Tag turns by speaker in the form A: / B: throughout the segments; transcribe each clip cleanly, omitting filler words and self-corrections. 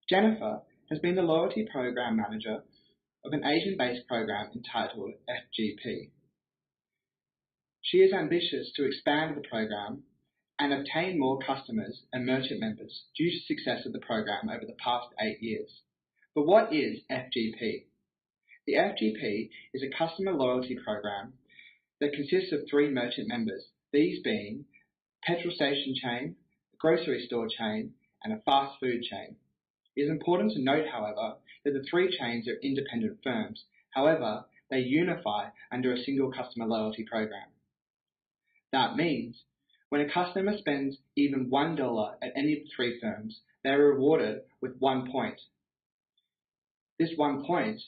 A: Jennifer has been the loyalty program manager of an Asian-based program entitled FGP. She is ambitious to expand the program and obtain more customers and merchant members due to success of the program over the past 8 years. But what is FGP? The FGP is a customer loyalty program that consists of 3 merchant members, these being a petrol station chain, a grocery store chain, and a fast food chain. It is important to note, however, that the 3 chains are independent firms. However, they unify under a single customer loyalty program. That means when a customer spends even $1 at any of the 3 firms, they are rewarded with 1 point. This 1 point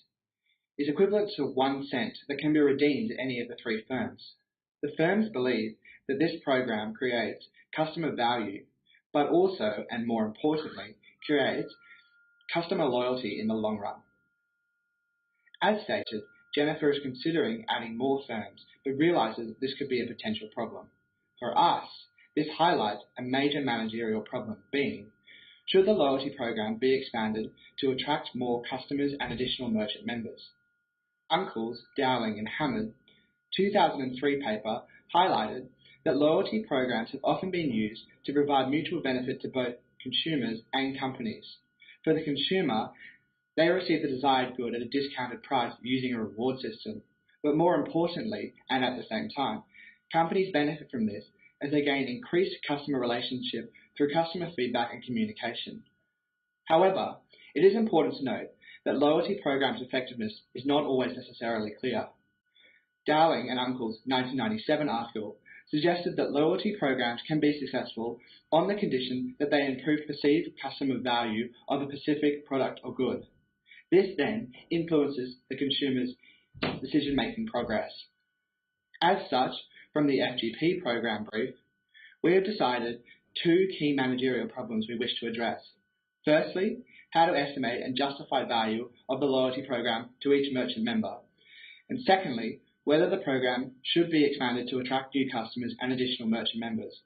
A: is equivalent to 1 cent that can be redeemed at any of the 3 firms. The firms believe that this program creates customer value, but also, and more importantly, creates customer loyalty in the long run. As stated, Jennifer is considering adding more firms, but realizes this could be a potential problem. For us, this highlights a major managerial problem being, should the loyalty program be expanded to attract more customers and additional merchant members? Uncles, Dowling and Hammond 2003 paper highlighted that loyalty programs have often been used to provide mutual benefit to both consumers and companies. For the consumer, they receive the desired good at a discounted price using a reward system. But more importantly, and at the same time, companies benefit from this as they gain increased customer relationship through customer feedback and communication. However, it is important to note that loyalty programs' effectiveness is not always necessarily clear. Dowling and Uncle's 1997 article suggested that loyalty programs can be successful on the condition that they improve perceived customer value of a specific product or good. This then influences the consumer's decision-making progress. As such, from the FGP program brief, we have decided 2 key managerial problems we wish to address. Firstly, how to estimate and justify value of the loyalty program to each merchant member. And secondly, whether the program should be expanded to attract new customers and additional merchant members.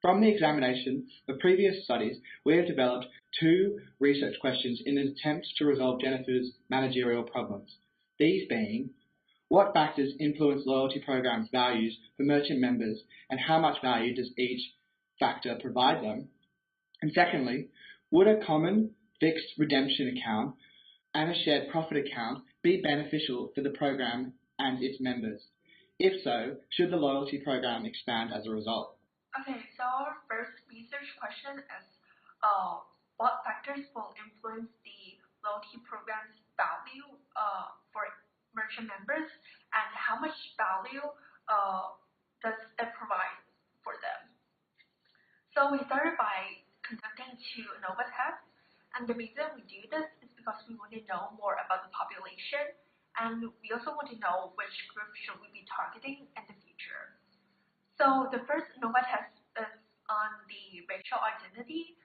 A: From the examination of previous studies, we have developed 2 research questions in an attempt to resolve Jennifer's managerial problems. These being, what factors influence loyalty programs' values for merchant members and how much value does each factor provide them? And secondly, would a common fixed redemption account and a shared profit account be beneficial for the program and its members? If so, should the loyalty program expand as a result?
B: Okay, so our first research question is, what factors will influence the loyalty program's value for merchant members, and how much value does it provide for them? So we started by conducting 2 ANOVA tests, and the reason we do this is because we want to know more about the population, and we also want to know which group should we be targeting in the future. So the first ANOVA test is on the racial identity.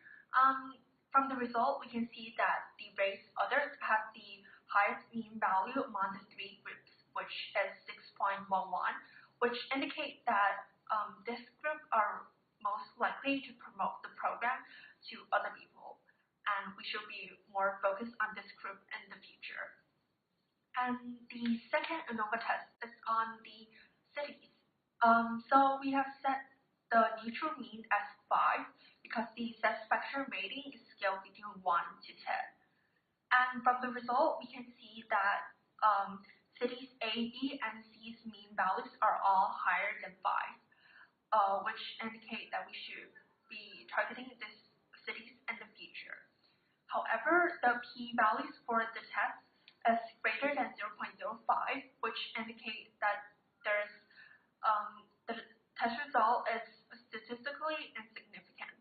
B: From the result, we can see that the race others have the highest mean value among the 3 groups, which is 6.11, which indicate that this group are most likely to promote the program to other people, and we should be more focused on this group in the future. And the second ANOVA test is on the cities. So we have set the neutral mean as 5 because the satisfaction rating is scaled between 1 to 10. And from the result, we can see that cities A, B, and C's mean values are all higher than 5, which indicate that we should be targeting these cities in the future. However, the p-values for the test is greater than 0.05, which indicate that there's the test result is statistically insignificant.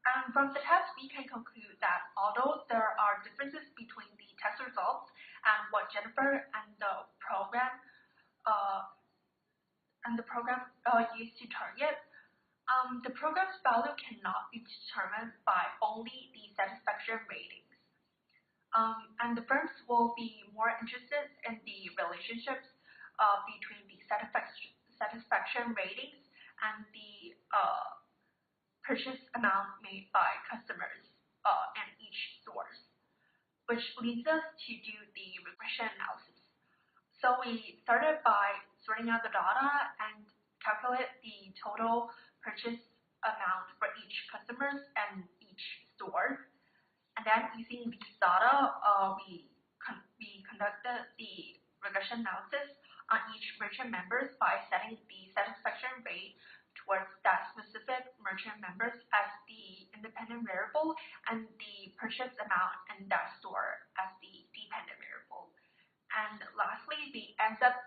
B: And from the test, we can conclude that although there are differences between the test results and what Jennifer and the program used to target, the program's value cannot be determined by only the satisfaction ratings. And the firms will be more interested in the relationships between the satisfaction ratings and the purchase amount made by customers in which leads us to do the regression analysis. So we started by sorting out the data and calculate the total purchase amount for each customers and each store. And then using these data, we conducted the regression analysis on each merchant members by setting the satisfaction rate towards that specific merchant members as the independent variable and the purchase amount in that store as the dependent variable. And lastly, we end up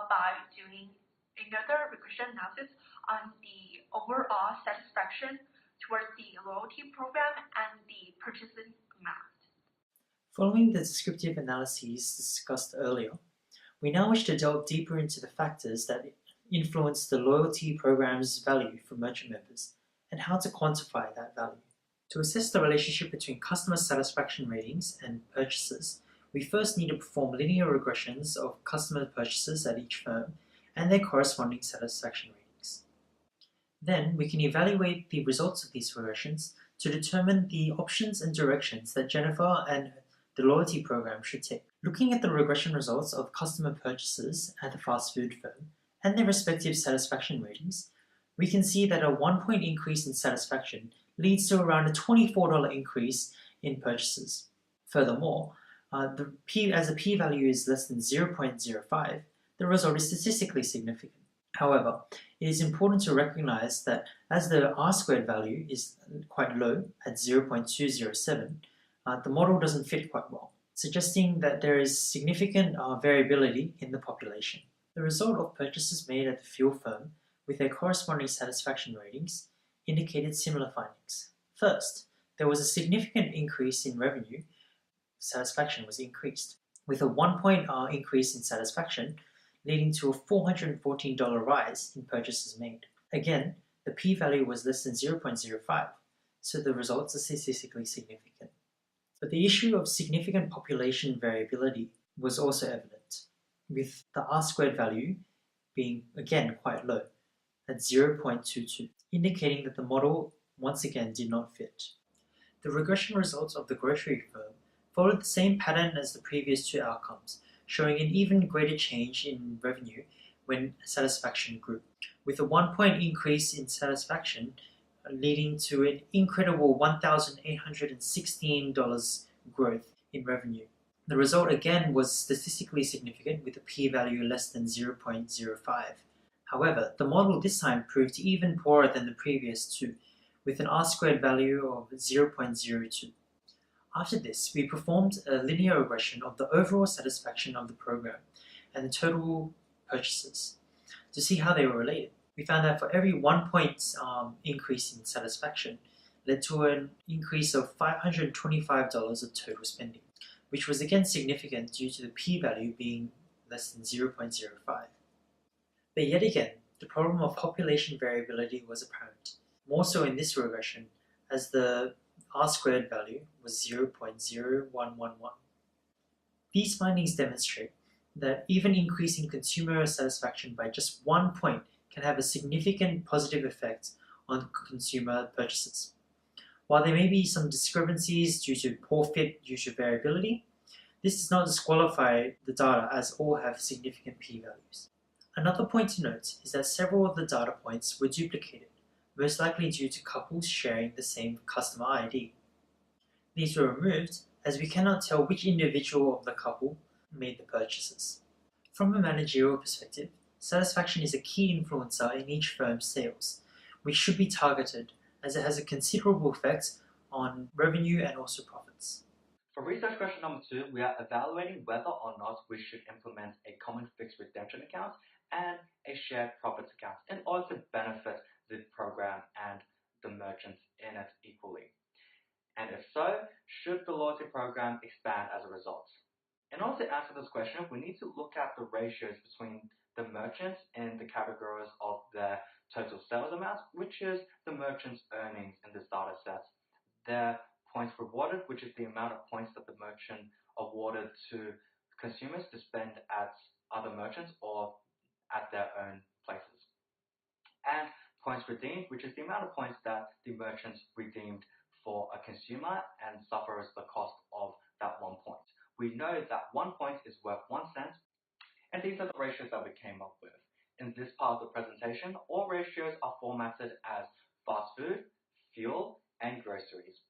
B: by doing another regression analysis on the overall satisfaction towards the loyalty program and the purchasing amount.
C: Following the descriptive analyses discussed earlier, we now wish to delve deeper into the factors that influence the loyalty program's value for merchant members and how to quantify that value. To assess the relationship between customer satisfaction ratings and purchases, we first need to perform linear regressions of customer purchases at each firm and their corresponding satisfaction ratings. Then we can evaluate the results of these regressions to determine the options and directions that Jennifer and the loyalty program should take. Looking at the regression results of customer purchases at the fast food firm and their respective satisfaction ratings, we can see that a 1-point increase in satisfaction leads to around a $24 increase in purchases. Furthermore, as the p-value is less than 0.05, the result is statistically significant. However, it is important to recognize that as the r-squared value is quite low at 0.207, the model doesn't fit quite well, suggesting that there is significant variability in the population. The result of purchases made at the fuel firm with their corresponding satisfaction ratings indicated similar findings. First, there was a significant increase in revenue. Satisfaction was increased, with a 1-point increase in satisfaction leading to a $414 rise in purchases made. Again, the p-value was less than 0.05, so the results are statistically significant. But the issue of significant population variability was also evident, with the r-squared value being again quite low at 0.22, indicating that the model once again did not fit. The regression results of the grocery firm followed the same pattern as the previous two outcomes, showing an even greater change in revenue when satisfaction grew, with a 1-point increase in satisfaction leading to an incredible $1,816 growth in revenue. The result again was statistically significant with a p-value less than 0.05. However, the model this time proved even poorer than the previous two, with an r-squared value of 0.02. After this, we performed a linear regression of the overall satisfaction of the program and the total purchases to see how they were related. We found that for every 1-point increase in satisfaction led to an increase of $525 of total spending, which was again significant due to the p-value being less than 0.05. But yet again, the problem of population variability was apparent, more so in this regression as the r-squared value was 0.0111. These findings demonstrate that even increasing consumer satisfaction by just 1 point can have a significant positive effect on consumer purchases. While there may be some discrepancies due to poor fit due to variability, this does not disqualify the data as all have significant p-values. Another point to note is that several of the data points were duplicated, most likely due to couples sharing the same customer ID. These were removed as we cannot tell which individual of the couple made the purchases. From a managerial perspective, satisfaction is a key influencer in each firm's sales, which should be targeted as it has a considerable effect on revenue and also profits.
D: For research question number 2, we are evaluating whether or not we should implement a common fixed redemption account and a shared profits account in order to benefit the program and the merchants in it equally. And if so, should the loyalty program expand as a result? In order to answer this question, we need to look at the ratios between the merchants in the categories of their total sales amount, which is the merchant's earnings in this data set, their points rewarded, which is the amount of points that the merchant awarded to consumers to spend at other merchants or at their own places, and points redeemed, which is the amount of points that the merchants redeemed for a consumer and suffers the cost of that 1 point. We know that 1 point is worth 1 cent, and these are the ratios that we came up with. In this part of the presentation, all ratios are formatted as fast food, fuel, and groceries.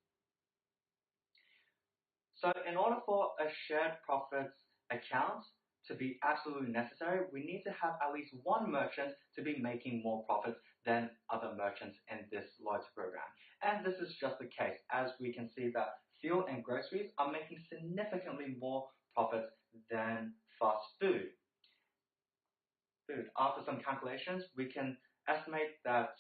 D: So in order for a shared profits account to be absolutely necessary, we need to have at least one merchant to be making more profits than other merchants in this loyalty program. And this is just the case, as we can see that fuel and groceries are making significantly more profits than fast food. After some calculations, we can estimate that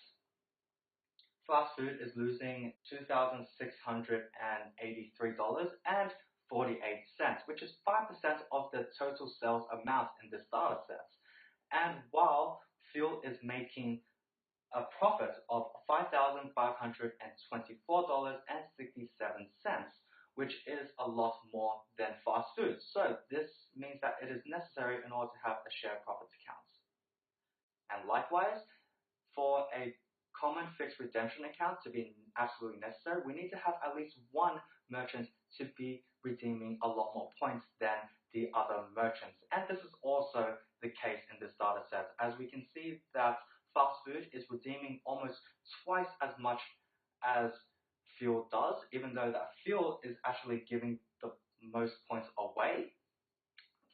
D: fast food is losing $2,683.48, which is 5% of the total sales amount in this data set. And while fuel is making a profit of $5,524.67, which is a lot more than fast food. So this means that it is necessary in order to have a shared profits account. And likewise, for a common fixed redemption account to be absolutely necessary, we need to have at least one merchant to be redeeming a lot more points than the other merchants. And this is also the case in this data set, as we can see that fast food is redeeming almost twice as much as fuel does, even though that fuel is actually giving the most points away.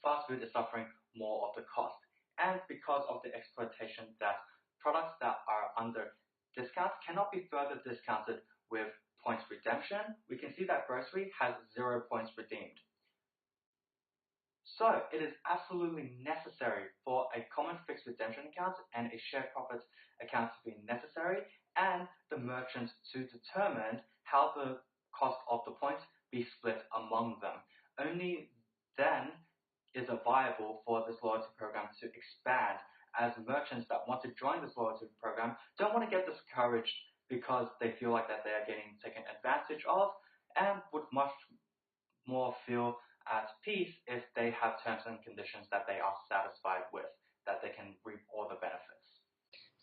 D: Fast food is suffering more of the cost. And because of the exploitation that products that are under discount cannot be further discounted with points redemption, we can see that grocery has 0 points redeemed. So it is absolutely necessary for a common fixed redemption account and a shared profits account to be necessary, and the merchants to determine how the cost of the points be split among them. Only then is it viable for this loyalty program to expand, as merchants that want to join this loyalty program don't want to get discouraged because they feel like that they are getting taken advantage of, and would much more feel at peace if they have terms and conditions that they are satisfied with, that they can reap all the benefits.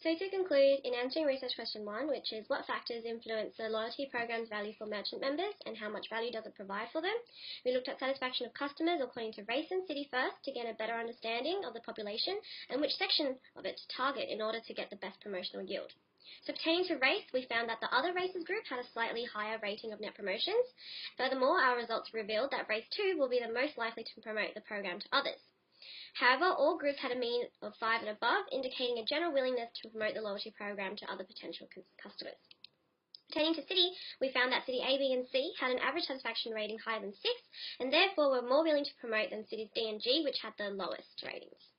E: So to conclude, in answering research question 1, which is what factors influence the loyalty program's value for merchant members and how much value does it provide for them, we looked at satisfaction of customers according to race and city first to get a better understanding of the population and which section of it to target in order to get the best promotional yield. So pertaining to race, we found that the other races group had a slightly higher rating of net promotions. Furthermore, our results revealed that race 2 will be the most likely to promote the program to others. However, all groups had a mean of 5 and above, indicating a general willingness to promote the loyalty program to other potential customers. Pertaining to city, we found that city A, B, and C had an average satisfaction rating higher than 6, and therefore were more willing to promote than cities D and G, which had the lowest ratings.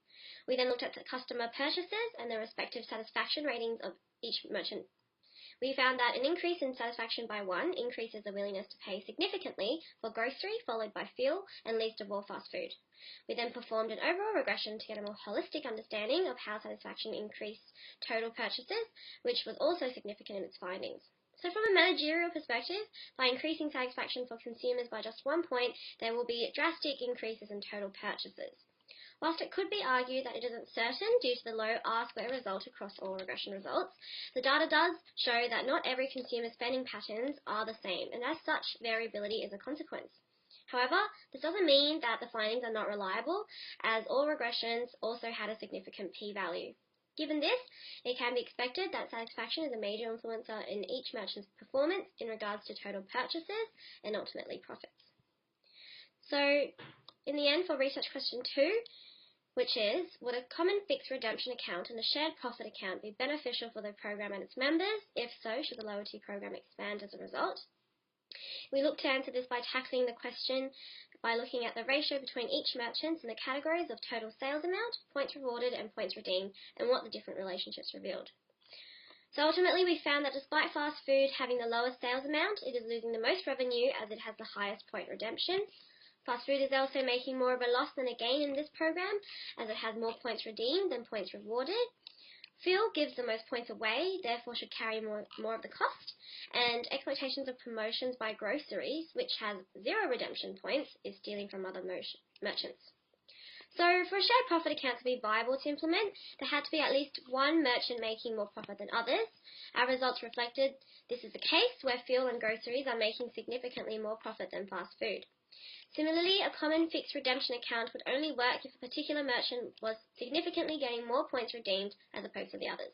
E: We then looked at the customer purchases and the respective satisfaction ratings of each merchant. We found that an increase in satisfaction by 1 increases the willingness to pay significantly for grocery, followed by fuel, and least of all fast food. We then performed an overall regression to get a more holistic understanding of how satisfaction increased total purchases, which was also significant in its findings. So from a managerial perspective, by increasing satisfaction for consumers by just 1 point, there will be drastic increases in total purchases. Whilst it could be argued that it isn't certain due to the low R-square result across all regression results, the data does show that not every consumer spending patterns are the same, and as such, variability is a consequence. However, this doesn't mean that the findings are not reliable, as all regressions also had a significant p-value. Given this, it can be expected that satisfaction is a major influencer in each merchant's performance in regards to total purchases and ultimately profits. So, in the end, for research question 2, which is, would a common fixed redemption account and a shared profit account be beneficial for the program and its members? If so, should the loyalty program expand as a result? We look to answer this by tackling the question by looking at the ratio between each merchant in the categories of total sales amount, points rewarded, and points redeemed, and what the different relationships revealed. So ultimately, we found that despite fast food having the lowest sales amount, it is losing the most revenue as it has the highest point redemption. Fast food is also making more of a loss than a gain in this program, as it has more points redeemed than points rewarded. Fuel gives the most points away, therefore should carry more of the cost, and exploitations of promotions by groceries, which has 0 redemption points, is stealing from other merchants. So for a shared profit account to be viable to implement, there had to be at least one merchant making more profit than others. Our results reflected this is the case where fuel and groceries are making significantly more profit than fast food. Similarly, a common fixed redemption account would only work if a particular merchant was significantly getting more points redeemed as opposed to the others.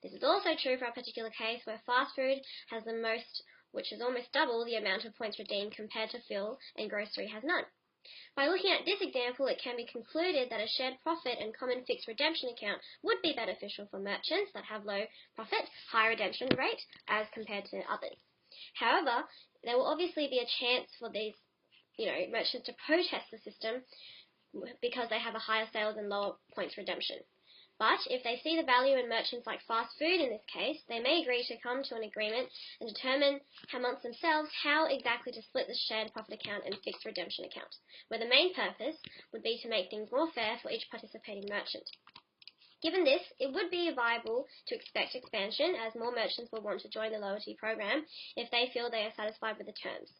E: This is also true for a particular case where fast food has the most, which is almost double the amount of points redeemed compared to fuel, and grocery has none. By looking at this example, it can be concluded that a shared profit and common fixed redemption account would be beneficial for merchants that have low profit, high redemption rate as compared to others. However, there will obviously be a chance for these merchants to protest the system because they have a higher sales and lower points redemption. But if they see the value in merchants like fast food in this case, they may agree to come to an agreement and determine amongst themselves how exactly to split the shared profit account and fixed redemption account, where the main purpose would be to make things more fair for each participating merchant. Given this, it would be viable to expect expansion as more merchants will want to join the loyalty program if they feel they are satisfied with the terms.